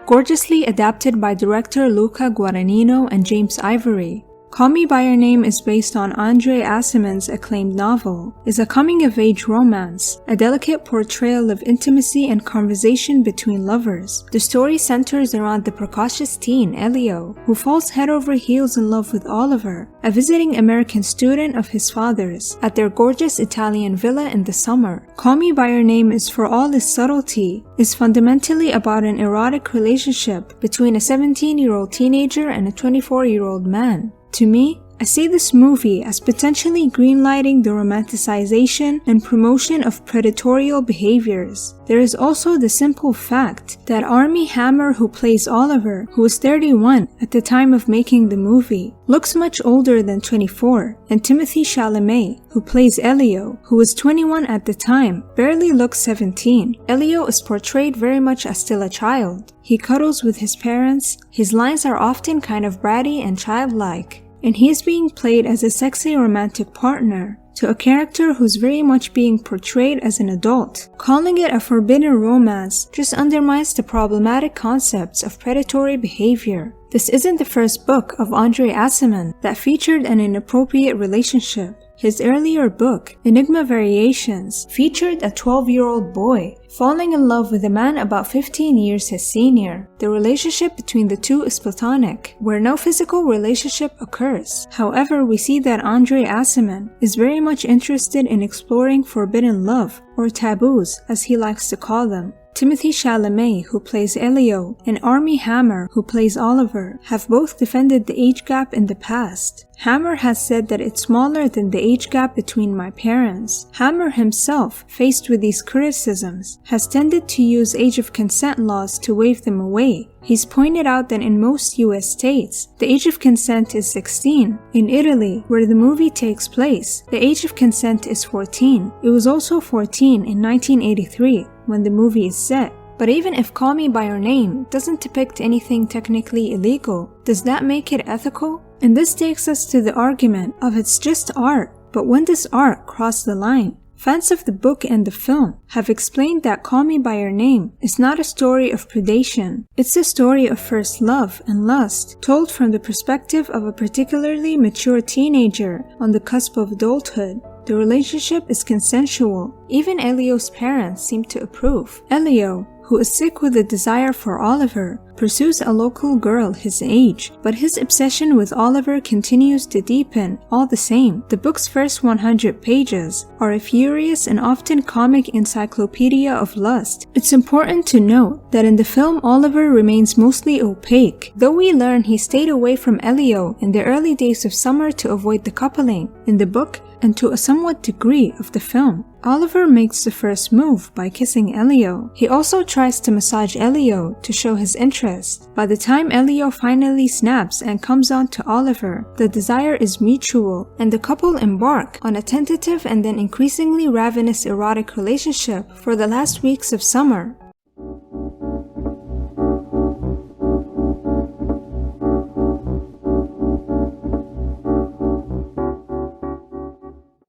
gorgeously adapted by director Luca Guadagnino and James Ivory. Call Me By Your Name is based on Andre Aciman's acclaimed novel, is a coming-of-age romance, a delicate portrayal of intimacy and conversation between lovers. The story centers around the precocious teen, Elio, who falls head over heels in love with Oliver, a visiting American student of his father's, at their gorgeous Italian villa in the summer. Call Me By Your Name is, for all its subtlety, is fundamentally about an erotic relationship between a 17-year-old teenager and a 24-year-old man. To me, I see this movie as potentially greenlighting the romanticization and promotion of predatorial behaviors. There is also the simple fact that Armie Hammer, who plays Oliver, who was 31 at the time of making the movie, looks much older than 24, and Timothée Chalamet, who plays Elio, who was 21 at the time, barely looks 17. Elio is portrayed very much as still a child. He cuddles with his parents, his lines are often kind of bratty and childlike, and he is being played as a sexy romantic partner to a character who's very much being portrayed as an adult. Calling it a forbidden romance just undermines the problematic concepts of predatory behavior. This isn't the first book of Andre Aciman that featured an inappropriate relationship. His earlier book, Enigma Variations, featured a 12-year-old boy falling in love with a man about 15 years his senior. The relationship between the two is platonic, where no physical relationship occurs. However, we see that Andre Aciman is very much interested in exploring forbidden love, or taboos as he likes to call them. Timothée Chalamet, who plays Elio, and Armie Hammer, who plays Oliver, have both defended the age gap in the past. Hammer has said that it's smaller than the age gap between my parents. Hammer himself, faced with these criticisms, has tended to use age of consent laws to wave them away. He's pointed out that in most US states, the age of consent is 16. In Italy, where the movie takes place, the age of consent is 14. It was also 14 in 1983, when the movie is set. But even if Call Me By Your Name doesn't depict anything technically illegal, does that make it ethical? And this takes us to the argument of it's just art, but when does art cross the line? Fans of the book and the film have explained that Call Me By Your Name is not a story of predation. It's a story of first love and lust, told from the perspective of a particularly mature teenager on the cusp of adulthood. The relationship is consensual. Even Elio's parents seem to approve. Elio, who is sick with a desire for Oliver, pursues a local girl his age, but his obsession with Oliver continues to deepen all the same. The book's first 100 pages are a furious and often comic encyclopedia of lust. It's important to note that in the film Oliver remains mostly opaque, though we learn he stayed away from Elio in the early days of summer to avoid the coupling. In the book, and to a somewhat degree of the film, Oliver makes the first move by kissing Elio. He also tries to massage Elio to show his interest. By the time Elio finally snaps and comes on to Oliver, the desire is mutual, and the couple embark on a tentative and then increasingly ravenous erotic relationship for the last weeks of summer.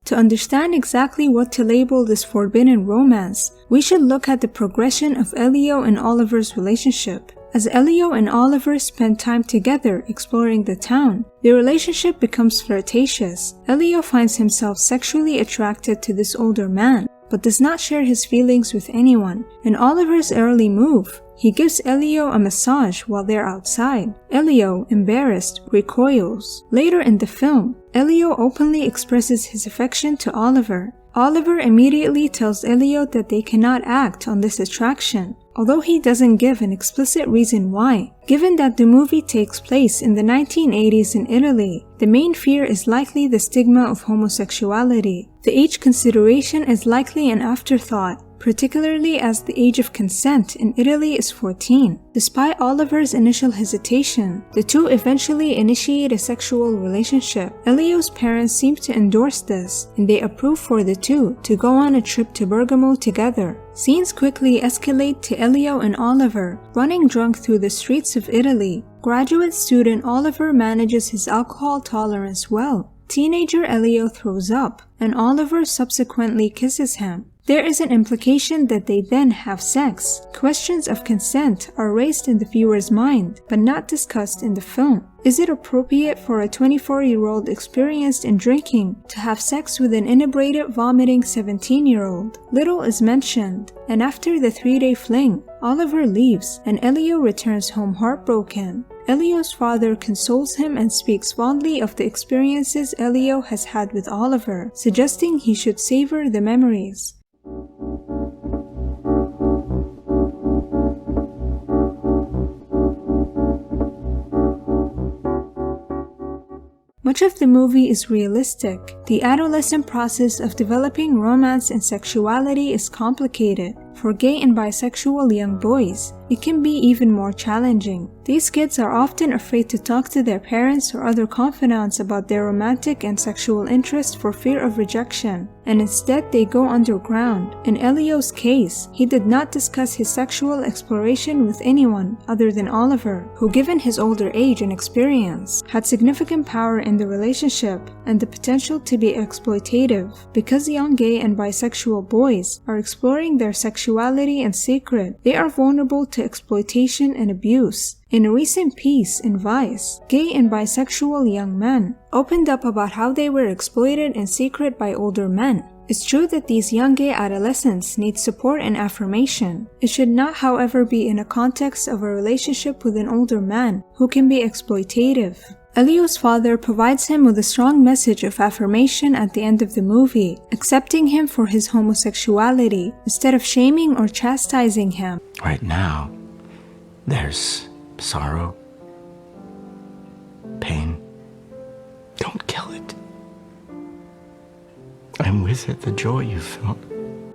To understand exactly what to label this forbidden romance, we should look at the progression of Elio and Oliver's relationship. As Elio and Oliver spend time together exploring the town, their relationship becomes flirtatious. Elio finds himself sexually attracted to this older man, but does not share his feelings with anyone. In Oliver's early move, he gives Elio a massage while they're outside. Elio, embarrassed, recoils. Later in the film, Elio openly expresses his affection to Oliver. Oliver immediately tells Elio that they cannot act on this attraction, although he doesn't give an explicit reason why. Given that the movie takes place in the 1980s in Italy, the main fear is likely the stigma of homosexuality. The age consideration is likely an afterthought, particularly as the age of consent in Italy is 14. Despite Oliver's initial hesitation, the two eventually initiate a sexual relationship. Elio's parents seem to endorse this, and they approve for the two to go on a trip to Bergamo together. Scenes quickly escalate to Elio and Oliver running drunk through the streets of Italy. Graduate student Oliver manages his alcohol tolerance well. Teenager Elio throws up, and Oliver subsequently kisses him. There is an implication that they then have sex. Questions of consent are raised in the viewer's mind, but not discussed in the film. Is it appropriate for a 24-year-old experienced in drinking to have sex with an inebriated, vomiting 17-year-old? Little is mentioned, and after the 3-day fling, Oliver leaves and Elio returns home heartbroken. Elio's father consoles him and speaks fondly of the experiences Elio has had with Oliver, suggesting he should savor the memories. Much of the movie is realistic. The adolescent process of developing romance and sexuality is complicated. For gay and bisexual young boys, it can be even more challenging. These kids are often afraid to talk to their parents or other confidants about their romantic and sexual interest for fear of rejection, and instead they go underground. In Elio's case, he did not discuss his sexual exploration with anyone other than Oliver, who, given his older age and experience, had significant power in the relationship and the potential to be exploitative. Because young gay and bisexual boys are exploring their sexuality in secret, they are vulnerable to exploitation and abuse. In a recent piece in Vice, gay and bisexual young men opened up about how they were exploited in secret by older men. It's true that these young gay adolescents need support and affirmation. It should not, however, be in a context of a relationship with an older man who can be exploitative. Elio's father provides him with a strong message of affirmation at the end of the movie, accepting him for his homosexuality instead of shaming or chastising him. Right now, there's sorrow, pain. Don't kill it. I'm with it, the joy you felt.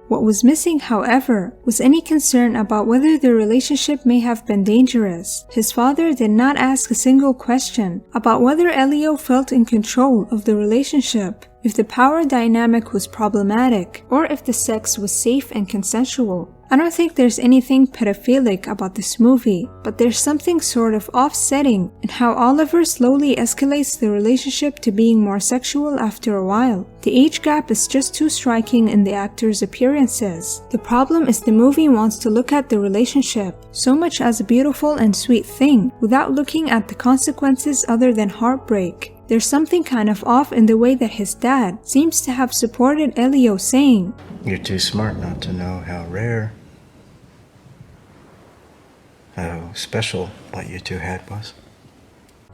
What was missing, however, was any concern about whether the relationship may have been dangerous. His father did not ask a single question about whether Elio felt in control of the relationship, if the power dynamic was problematic, or if the sex was safe and consensual. I don't think there's anything pedophilic about this movie, but there's something sort of offsetting in how Oliver slowly escalates the relationship to being more sexual after a while. The age gap is just too striking in the actors' appearances. The problem is the movie wants to look at the relationship so much as a beautiful and sweet thing without looking at the consequences other than heartbreak. There's something kind of off in the way that his dad seems to have supported Elio, saying, "You're too smart not to know how rare, how special what you two had was."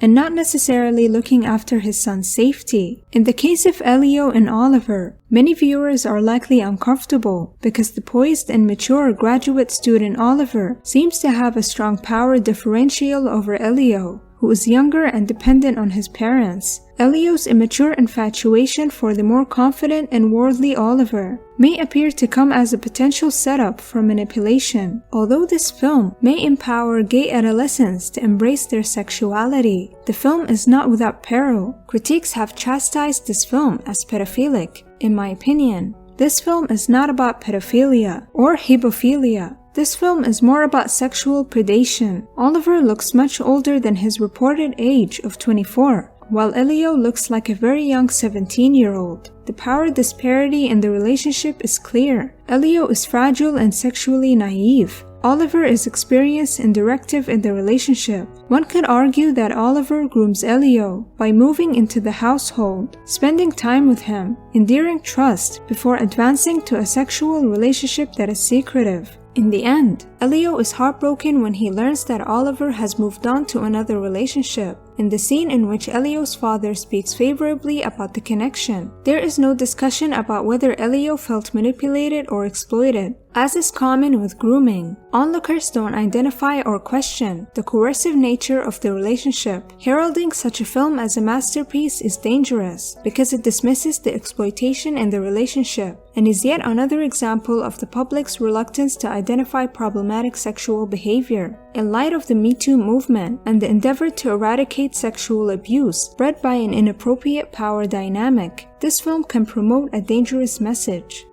and not necessarily looking after his son's safety. In the case of Elio and Oliver, many viewers are likely uncomfortable because the poised and mature graduate student Oliver seems to have a strong power differential over Elio, who is younger and dependent on his parents. Elio's immature infatuation for the more confident and worldly Oliver may appear to come as a potential setup for manipulation. Although this film may empower gay adolescents to embrace their sexuality, the film is not without peril. Critics have chastised this film as pedophilic. In my opinion, this film is not about pedophilia or hebophilia. This film is more about sexual predation. Oliver looks much older than his reported age of 24, while Elio looks like a very young 17-year-old. The power disparity in the relationship is clear. Elio is fragile and sexually naive. Oliver is experienced and directive in the relationship. One could argue that Oliver grooms Elio by moving into the household, spending time with him, endearing trust before advancing to a sexual relationship that is secretive. In the end, Elio is heartbroken when he learns that Oliver has moved on to another relationship. In the scene in which Elio's father speaks favorably about the connection, there is no discussion about whether Elio felt manipulated or exploited. As is common with grooming, onlookers don't identify or question the coercive nature of the relationship. Heralding such a film as a masterpiece is dangerous because it dismisses the exploitation in the relationship and is yet another example of the public's reluctance to identify problematic sexual behavior. In light of the Me Too movement and the endeavor to eradicate sexual abuse bred by an inappropriate power dynamic, this film can promote a dangerous message.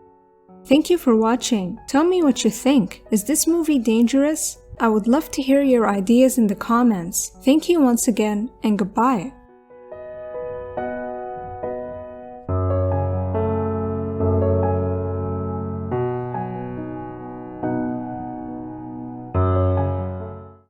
Thank you for watching. Tell me what you think. Is this movie dangerous? I would love to hear your ideas in the comments. Thank you once again, and goodbye.